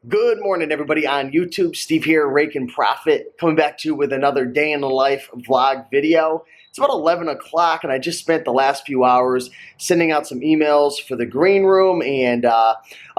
Good morning, everybody on YouTube. Steve here, Raiken Profit, coming back to you with another day in the life vlog video. It's about 11 o'clock, and I just spent the last few hours sending out some emails for the green room and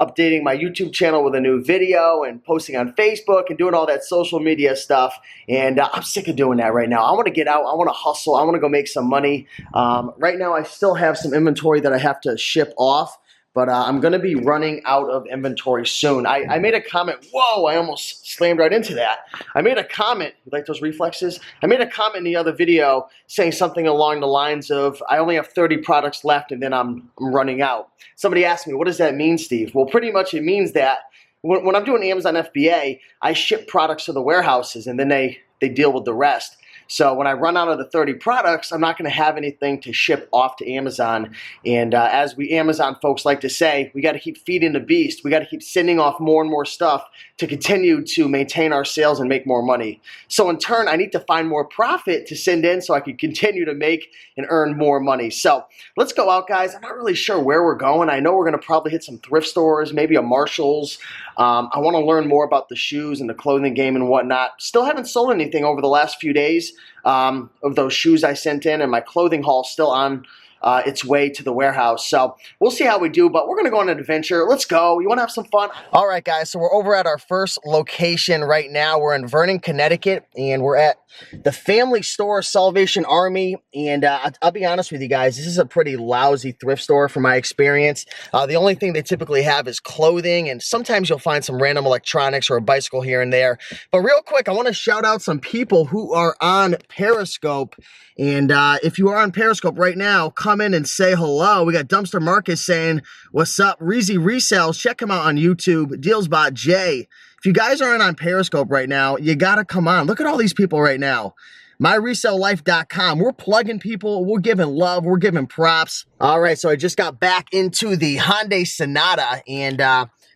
updating my YouTube channel with a new video and posting on Facebook and doing all that social media stuff. And I'm sick of doing that right now. I want to get out. I want to hustle. I want to go make some money. Right now, I still have some inventory that I have to ship off. But I'm going to be running out of inventory soon. I made a comment. Whoa, I almost slammed right into that. I made a comment. You like those reflexes? I made a comment in the other video saying something along the lines of, I only have 30 products left and then I'm running out. Somebody asked me, what does that mean, Steve? Well, pretty much it means that when I'm doing Amazon FBA, I ship products to the warehouses and then they deal with the rest. So when I run out of the 30 products, I'm not going to have anything to ship off to Amazon. And as we Amazon folks like to say, we got to keep feeding the beast. We got to keep sending off more and more stuff to continue to maintain our sales and make more money. So in turn, I need to find more profit to send in so I can continue to make and earn more money. So let's go out, guys. I'm not really sure where we're going. I know we're going to probably hit some thrift stores, maybe a Marshall's. I want to learn more about the shoes and the clothing game and whatnot. Still haven't sold anything over the last few days. Of those shoes I sent in, and my clothing haul still on its way to the warehouse. So we'll see how we do, but we're going to go on an adventure. Let's go. You want to have some fun? All right, guys, so we're over at our first location right now. We're in Vernon, Connecticut, and we're at the Family Store Salvation Army. And I'll be honest with you guys, this is a pretty lousy thrift store from my experience. The only thing they typically have is clothing, and sometimes you'll find some random electronics or a bicycle here and there. But real quick, I want to shout out some people who are on Periscope. And if you are on Periscope right now, come in and say hello. We got Dumpster Marcus saying, what's up? Reezy Resells, check him out on YouTube. Dealsbot J. If you guys aren't on Periscope right now, you got to come on. Look at all these people right now. MyResellLife.com. We're plugging people. We're giving love. We're giving props. All right, so I just got back into the Hyundai Sonata and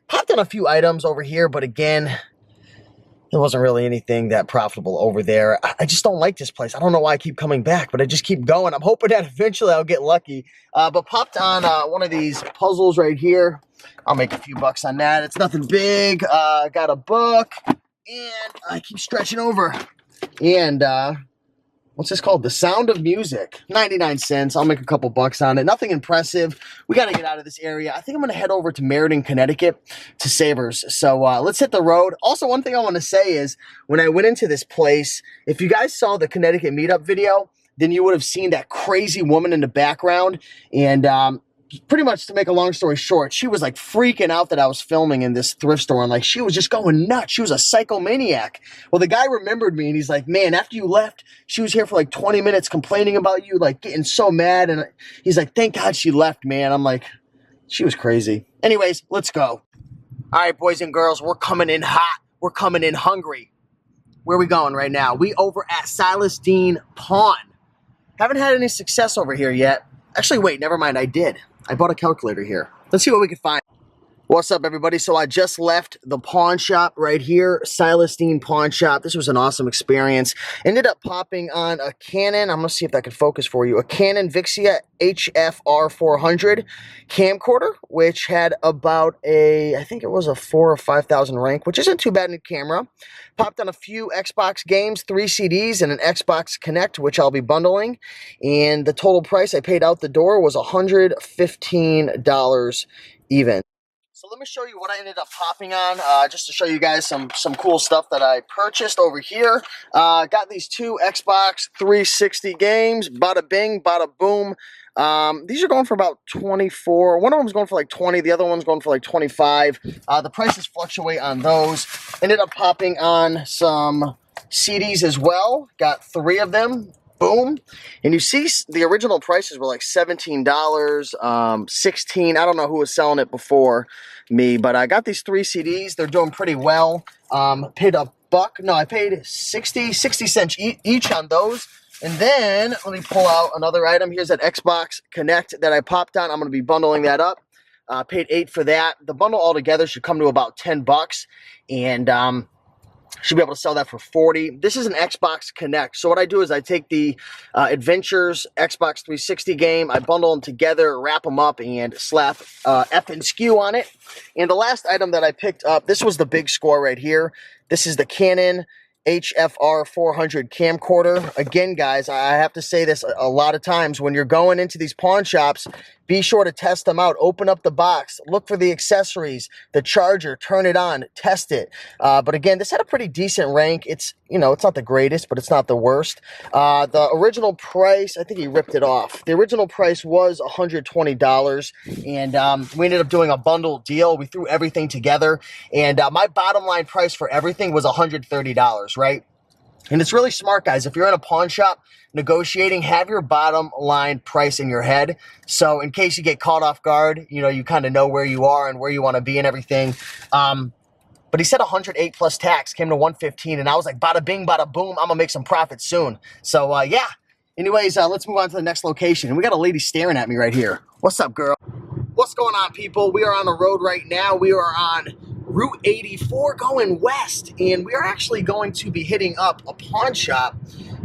popped on a few items over here, but again, there wasn't really anything that profitable over there. I just don't like this place. I don't know why I keep coming back, but I just keep going. I'm hoping that eventually I'll get lucky. But popped on one of these puzzles right here. I'll make a few bucks on that. It's nothing big. Got a book, and I keep stretching over. And what's this called? The Sound of Music. 99 cents. I'll make a couple bucks on it. Nothing impressive. We got to get out of this area. I think I'm going to head over to Meriden, Connecticut to Savers. So let's hit the road. Also, one thing I want to say is when I went into this place, if you guys saw the Connecticut meetup video, then you would have seen that crazy woman in the background. And pretty much, to make a long story short, she was like freaking out that I was filming in this thrift store, and like she was just going nuts. She was a psychomaniac. Well, the guy remembered me, and he's like, man, after you left, she was here for like 20 minutes complaining about you, like getting so mad. And he's like, thank God she left, man. I'm like, she was crazy. Anyways, let's go. All right, boys and girls, we're coming in hot. We're coming in hungry. Where are we going right now? We over at Silas Dean Pawn. Haven't had any success over here yet. Actually, wait, never mind. I did. I bought a calculator here. Let's see what we can find. What's up, everybody? So I just left the pawn shop right here, Silas Dean Pawn Shop. This was an awesome experience. Ended up popping on a Canon. I'm going to see if that can focus for you. A Canon Vixia HFR 400 camcorder, which had about I think it was a 4,000 or 5,000 rank, which isn't too bad in the camera. Popped on a few Xbox games, 3 CDs, and an Xbox Connect, which I'll be bundling. And the total price I paid out the door was $115 even. So let me show you what I ended up popping on, just to show you guys some cool stuff that I purchased over here. Got these 2 Xbox 360 games, bada bing, bada boom. These are going for about 24. One of them's going for like 20. The other one's going for like 25. The prices fluctuate on those. Ended up popping on some CDs as well. Got 3 of them. Boom. And you see the original prices were like $17, $16. I don't know who was selling it before me, but I got these 3 CDs. They're doing pretty well. Paid $1. No, I paid 60 cents each on those. And then let me pull out another item. Here's that Xbox Connect that I popped on. I'm going to be bundling that up. Paid $8 for that. The bundle altogether should come to about $10. And Should be able to sell that for 40. This is an Xbox Connect. So what I do is I take the Adventures Xbox 360 game, I bundle them together, wrap them up, and slap F and SKU on it. And the last item that I picked up, this was the big score right here. This is the Canon HFR 400 camcorder. Again, guys, I have to say this a lot of times. When you're going into these pawn shops, be sure to test them out. Open up the box, look for the accessories, the charger, turn it on, test it. But again, this had a pretty decent rank. It's, you know, it's not the greatest, but it's not the worst. The original price, I think he ripped it off. The original price was $120, and we ended up doing a bundle deal. We threw everything together, and my bottom line price for everything was $130, right? And it's really smart, guys. If you're in a pawn shop negotiating, have your bottom line price in your head. So in case you get caught off guard, you know, you kind of know where you are and where you want to be and everything. But he said 108 plus tax, came to 115. And I was like, bada bing, bada boom, I'm going to make some profit soon. So yeah. Anyways, let's move on to the next location. And we got a lady staring at me right here. What's up, girl? What's going on, people? We are on the road right now. We are on Route 84 going west, and we are actually going to be hitting up a pawn shop.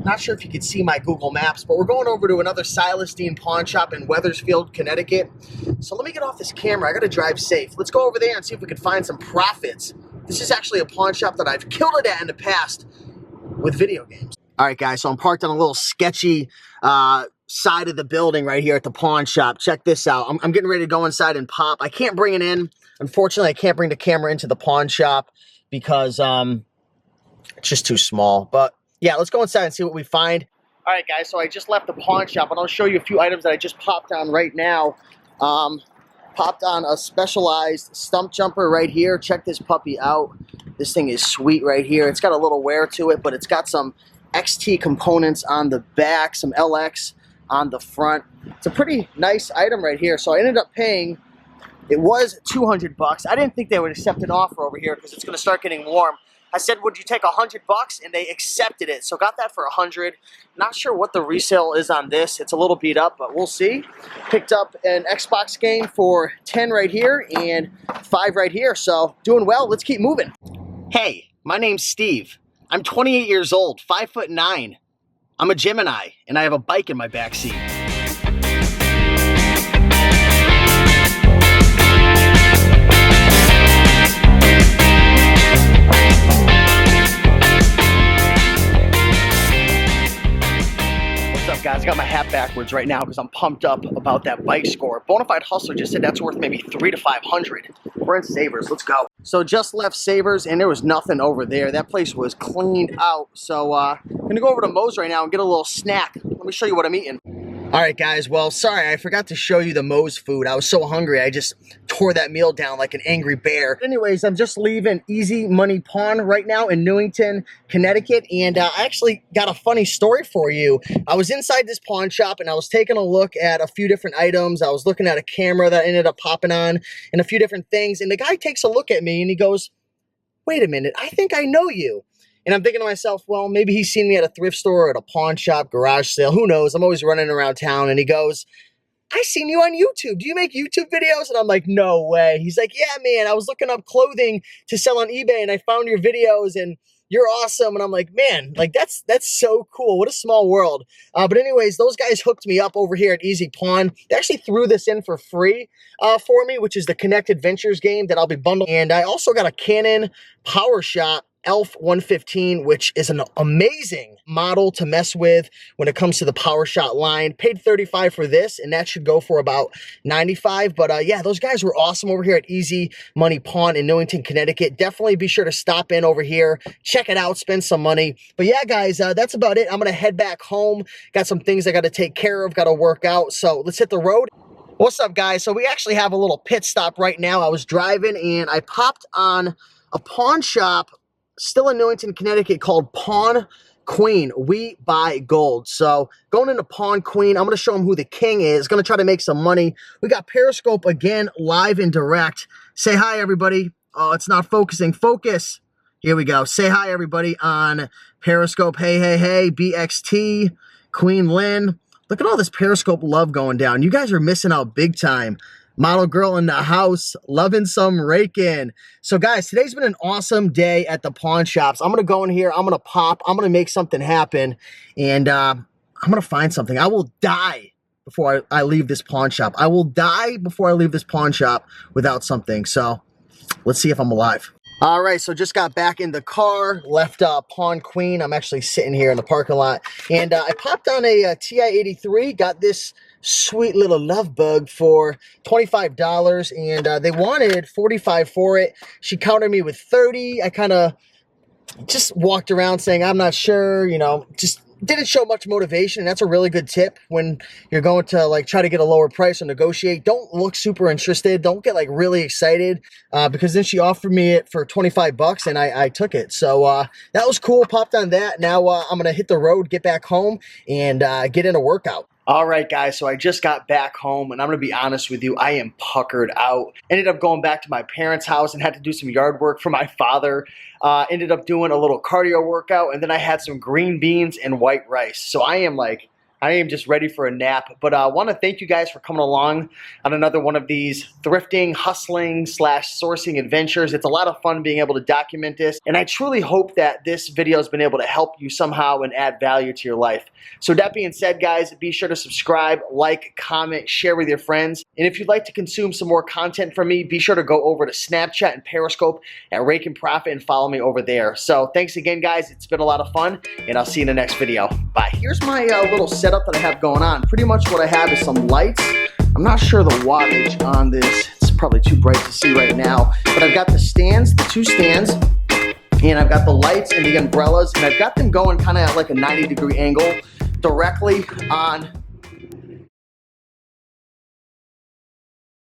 Not sure if you can see my Google Maps, but we're going over to another Silestine pawn shop in Wethersfield, Connecticut. So let me get off this camera. I got to drive safe. Let's go over there and see if we can find some profits. This is actually a pawn shop that I've killed it at in the past with video games. All right, guys, so I'm parked on a little sketchy side of the building right here at the pawn shop. Check this out. I'm getting ready to go inside and pop. I can't bring it in. Unfortunately, I can't bring the camera into the pawn shop because it's just too small. But yeah, let's go inside and see what we find. All right, guys, so I just left the pawn shop, and I'll show you a few items that I just popped on right now. Popped on a Specialized stump jumper right here. Check this puppy out. This thing is sweet right here. It's got a little wear to it, but it's got some XT components on the back, some LX on the front. It's a pretty nice item right here. So I ended up paying, it was $200. I didn't think they would accept an offer over here because it's going to start getting warm. I said, would you take $100? And they accepted it. So got that for $100. Not sure what the resale is on this. It's a little beat up, but we'll see. Picked up an Xbox game for 10 right here and 5 right here. So doing well. Let's keep moving. Hey, my name's Steve. I'm 28 years old, 5'9". I'm a Gemini, and I have a bike in my backseat. What's up, guys? I got my hat backwards right now because I'm pumped up about that bike score. Bonafide Hustler just said that's worth maybe $300 to $500. We're in Savers. Let's go. So just left Savers, and there was nothing over there. That place was cleaned out. So I'm going to go over to Moe's right now and get a little snack. Let me show you what I'm eating. All right, guys. Well, sorry, I forgot to show you the Moe's food. I was so hungry, I just tore that meal down like an angry bear. Anyways, I'm just leaving Easy Money Pawn right now in Newington, Connecticut, and I actually got a funny story for you. I was inside this pawn shop, and I was taking a look at a few different items. I was looking at a camera that ended up popping on and a few different things, and the guy takes a look at me, and he goes, wait a minute, I think I know you. And I'm thinking to myself, well, maybe he's seen me at a thrift store or at a pawn shop, garage sale. Who knows? I'm always running around town. And he goes, I seen you on YouTube. Do you make YouTube videos? And I'm like, no way. He's like, yeah, man, I was looking up clothing to sell on eBay and I found your videos and you're awesome. And I'm like, man, like that's so cool. What a small world. But anyways, those guys hooked me up over here at Easy Pawn. They actually threw this in for free for me, which is the Connect Adventures game that I'll be bundling. And I also got a Canon PowerShot ELPH 115, which is an amazing model to mess with when it comes to the PowerShot line. Paid $35 for this, and that should go for about $95. But yeah, those guys were awesome over here at Easy Money Pawn in Newington, Connecticut. Definitely be sure to stop in over here, check it out, spend some money. But yeah, guys, that's about it. I'm going to head back home. Got some things I got to take care of, got to work out. So let's hit the road. What's up, guys? So we actually have a little pit stop right now. I was driving, and I popped on a pawn shop still in Newington, Connecticut called Pawn Queen. We buy gold. So going into Pawn Queen, I'm going to show them who the king is. Going to try to make some money. We got Periscope again, live and direct. Say hi, everybody. Oh, it's not focusing. Focus. Here we go. Say hi, everybody, on Periscope. Hey, hey, hey, BXT, Queen Lynn. Look at all this Periscope love going down. You guys are missing out big time. Model girl in the house, loving some Raiken. So guys, today's been an awesome day at the pawn shops. I'm gonna go in here, I'm gonna pop, I'm gonna make something happen, and I'm gonna find something. I will die before I leave this pawn shop. I will die before I leave this pawn shop without something. So let's see if I'm alive. All right, so just got back in the car, left Pawn Queen. I'm actually sitting here in the parking lot, and I popped on a TI-83, got this sweet little love bug for $25, and they wanted $45 for it. She countered me with $30. I kind of just walked around saying, I'm not sure, you know, just didn't show much motivation. And that's a really good tip when you're going to like try to get a lower price or negotiate. Don't look super interested. Don't get like really excited because then she offered me it for $25 and I took it. So that was cool. Popped on that. Now I'm going to hit the road, get back home, and get in a workout. All right, guys, so I just got back home, and I'm going to be honest with you, I am puckered out. Ended up going back to my parents' house and had to do some yard work for my father. Ended up doing a little cardio workout, and then I had some green beans and white rice. So I am just ready for a nap. But I want to thank you guys for coming along on another one of these thrifting, hustling / sourcing adventures. It's a lot of fun being able to document this. And I truly hope that this video has been able to help you somehow and add value to your life. So that being said, guys, be sure to subscribe, like, comment, share with your friends. And if you'd like to consume some more content from me, be sure to go over to Snapchat and Periscope at Raiken Profit and follow me over there. So thanks again, guys. It's been a lot of fun, and I'll see you in the next video. Bye. Here's my little setup that I have going on. Pretty much what I have is some lights. I'm not sure the wattage on this. It's probably too bright to see right now. But I've got the stands, the two stands, and I've got the lights and the umbrellas, and I've got them going kind of at like a 90-degree angle directly on